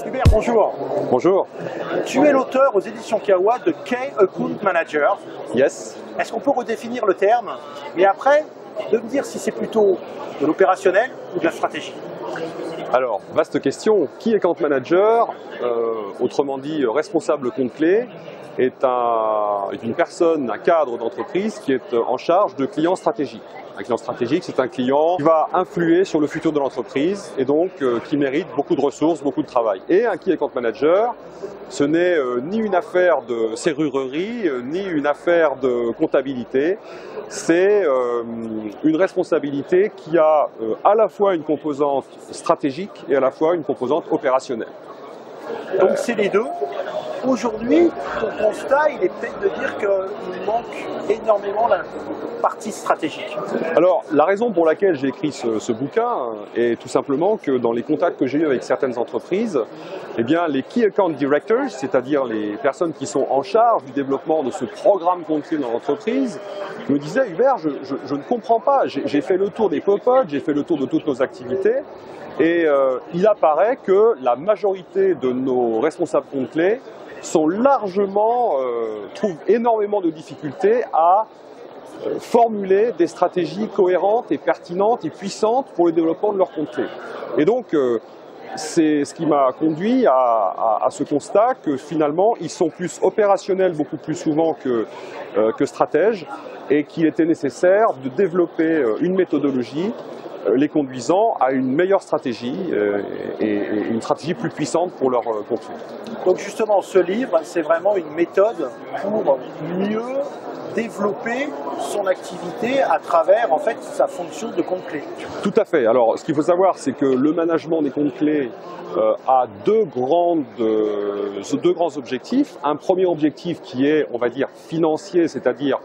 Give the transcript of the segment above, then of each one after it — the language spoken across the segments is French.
Hubert, bonjour. Bonjour. Tu es l'auteur aux éditions Kawa de Key Account Manager. Yes. Est-ce qu'on peut redéfinir le terme? Et après, de me dire si c'est plutôt de l'opérationnel ou de la stratégie. Alors, vaste question. Key Account Manager, autrement dit responsable compte clé, est une personne, un cadre d'entreprise qui est en charge de clients stratégiques. Un client stratégique, c'est un client qui va influer sur le futur de l'entreprise et donc qui mérite beaucoup de ressources, beaucoup de travail. Et un Key Account Manager, ce n'est ni une affaire de serrurerie, ni une affaire de comptabilité. C'est une responsabilité qui a à la fois une composante stratégique et à la fois une composante opérationnelle. Donc c'est les deux. Aujourd'hui, ton constat, il est peut-être de dire qu'il manque énormément la partie stratégique. Alors, la raison pour laquelle j'ai écrit ce bouquin est tout simplement que dans les contacts que j'ai eus avec certaines entreprises, eh bien, les Key Account Directors, c'est-à-dire les personnes qui sont en charge du développement de ce programme compte clé dans l'entreprise, me disaient, Hubert, je ne comprends pas, j'ai fait le tour des popotes, j'ai fait le tour de toutes nos activités, et il apparaît que la majorité de nos responsables compte clés sont largement, trouvent énormément de difficultés à formuler des stratégies cohérentes et pertinentes et puissantes pour le développement de leur compte clé. Et donc, c'est ce qui m'a conduit à ce constat que finalement, ils sont plus opérationnels beaucoup plus souvent que stratèges et qu'il était nécessaire de développer une méthodologie les conduisant à une meilleure stratégie et une stratégie plus puissante pour leur compte clé. Donc justement, ce livre, c'est vraiment une méthode pour mieux développer son activité à travers en fait sa fonction de compte clé. Tout à fait. Alors, ce qu'il faut savoir, c'est que le management des comptes clés a deux grands objectifs. Un premier objectif qui est, on va dire, financier, c'est-à-dire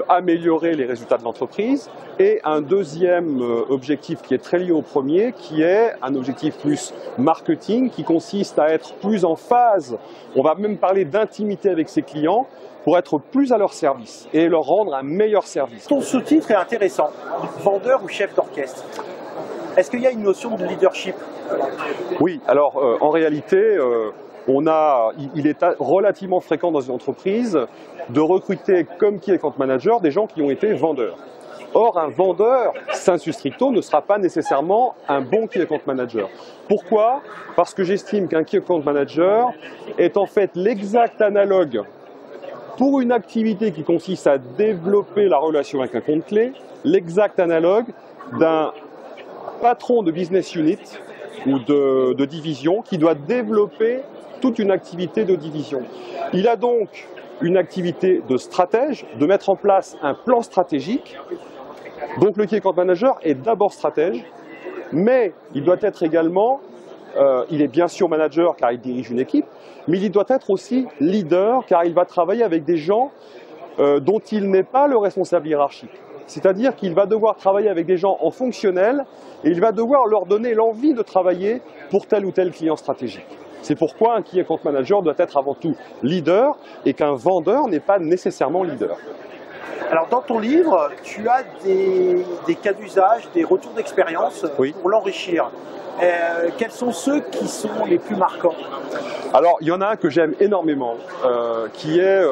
améliorer les résultats de l'entreprise, et un deuxième objectif qui est très lié au premier, qui est un objectif plus marketing, qui consiste à être plus en phase, on va même parler d'intimité avec ses clients, pour être plus à leur service et leur rendre un meilleur service. Ton sous-titre est intéressant, vendeur ou chef d'orchestre. Est-ce qu'il y a une notion de leadership? Oui, alors en réalité, il est relativement fréquent dans une entreprise de recruter comme Key Account Manager des gens qui ont été vendeurs. Or, un vendeur, sensu stricto, ne sera pas nécessairement un bon Key Account Manager. Pourquoi? Parce que j'estime qu'un Key Account Manager est en fait l'exact analogue pour une activité qui consiste à développer la relation avec un compte clé, l'exact analogue d'un patron de business unit ou de division qui doit développer toute une activité de division. Il a donc une activité de stratège, de mettre en place un plan stratégique. Donc le Key Account Manager est d'abord stratège, mais il doit être également, il est bien sûr manager car il dirige une équipe, mais il doit être aussi leader car il va travailler avec des gens dont il n'est pas le responsable hiérarchique. C'est-à-dire qu'il va devoir travailler avec des gens en fonctionnel et il va devoir leur donner l'envie de travailler pour tel ou tel client stratégique. C'est pourquoi un Key Account Manager doit être avant tout leader et qu'un vendeur n'est pas nécessairement leader. Alors dans ton livre, tu as des cas d'usage, des retours d'expérience pour l'enrichir. Quels sont ceux qui sont les plus marquants? Alors, il y en a un que j'aime énormément, qui est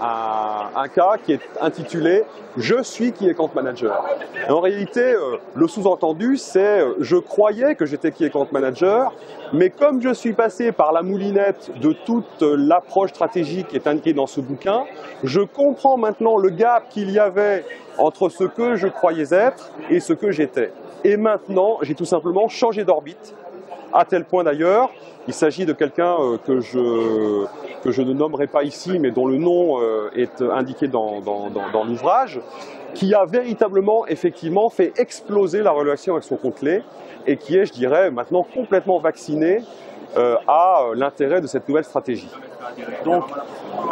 un cas qui est intitulé « Je suis Key Account Manager ». En réalité, le sous-entendu, c'est « Je croyais que j'étais Key Account Manager, mais comme je suis passé par la moulinette de toute l'approche stratégique qui est indiquée dans ce bouquin, je comprends maintenant le gap qu'il y avait entre ce que je croyais être et ce que j'étais. Et maintenant, j'ai tout simplement changé d'orbite, à tel point d'ailleurs, il s'agit de quelqu'un que je ne nommerai pas ici, mais dont le nom est indiqué dans l'ouvrage, qui a véritablement, effectivement, fait exploser la relation avec son compte clé et qui est, je dirais, maintenant complètement vacciné à l'intérêt de cette nouvelle stratégie. Donc,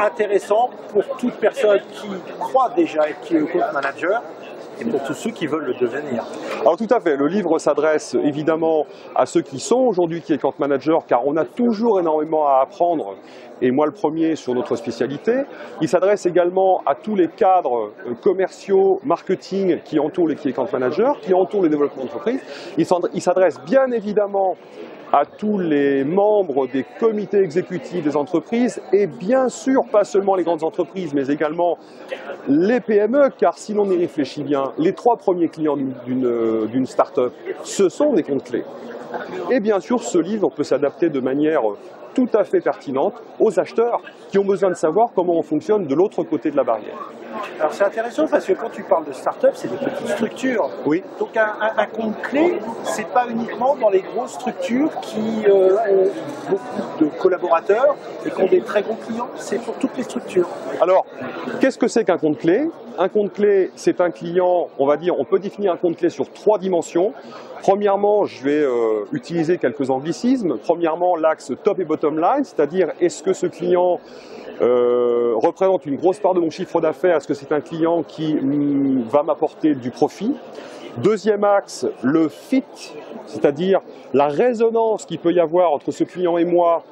intéressant pour toute personne qui croit déjà être Key Account Manager et pour tous ceux qui veulent le devenir. Alors tout à fait, le livre s'adresse évidemment à ceux qui sont aujourd'hui key account managers, car on a toujours énormément à apprendre, et moi le premier sur notre spécialité. Il s'adresse également à tous les cadres commerciaux, marketing qui entourent les key account managers, qui entourent le développement d'entreprise. Il s'adresse bien évidemment à tous les membres des comités exécutifs des entreprises et bien sûr pas seulement les grandes entreprises mais également les PME, car si l'on y réfléchit bien, les 3 premiers clients d'une start-up, ce sont des comptes clés. Et bien sûr, ce livre peut s'adapter de manière tout à fait pertinente aux acheteurs qui ont besoin de savoir comment on fonctionne de l'autre côté de la barrière. Alors c'est intéressant parce que quand tu parles de start-up, c'est des petites structures. Oui. Donc un compte clé, c'est pas uniquement dans les grosses structures qui ont beaucoup de collaborateurs et qui ont des très gros clients, c'est pour toutes les structures. Alors, qu'est-ce que c'est qu'un compte clé? Un compte clé, c'est un client, on va dire, on peut définir un compte clé sur 3 dimensions. Premièrement, je vais utiliser quelques anglicismes. Premièrement, l'axe top et bottom line, c'est-à-dire est-ce que ce client représente une grosse part de mon chiffre d'affaires? Est-ce que c'est un client qui va m'apporter du profit? Deuxième axe, le fit, c'est-à-dire la résonance qu'il peut y avoir entre ce client et moi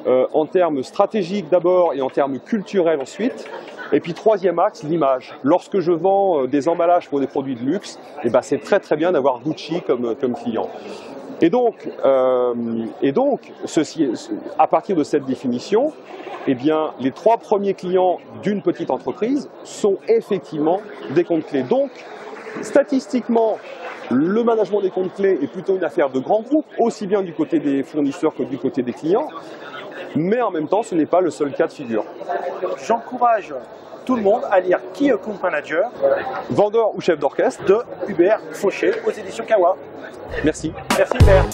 en termes stratégiques d'abord et en termes culturels ensuite. Et puis troisième axe, l'image. Lorsque je vends des emballages pour des produits de luxe, eh ben, c'est très très bien d'avoir Gucci comme client. Et donc à partir de cette définition, eh bien, les 3 premiers clients d'une petite entreprise sont effectivement des comptes clés. Donc, statistiquement, le management des comptes clés est plutôt une affaire de grands groupes, aussi bien du côté des fournisseurs que du côté des clients. Mais en même temps, ce n'est pas le seul cas de figure. J'encourage tout le monde à lire Key Account Manager, vendeur ou chef d'orchestre, de Hubert Fauché aux éditions Kawa. Merci. Merci Hubert.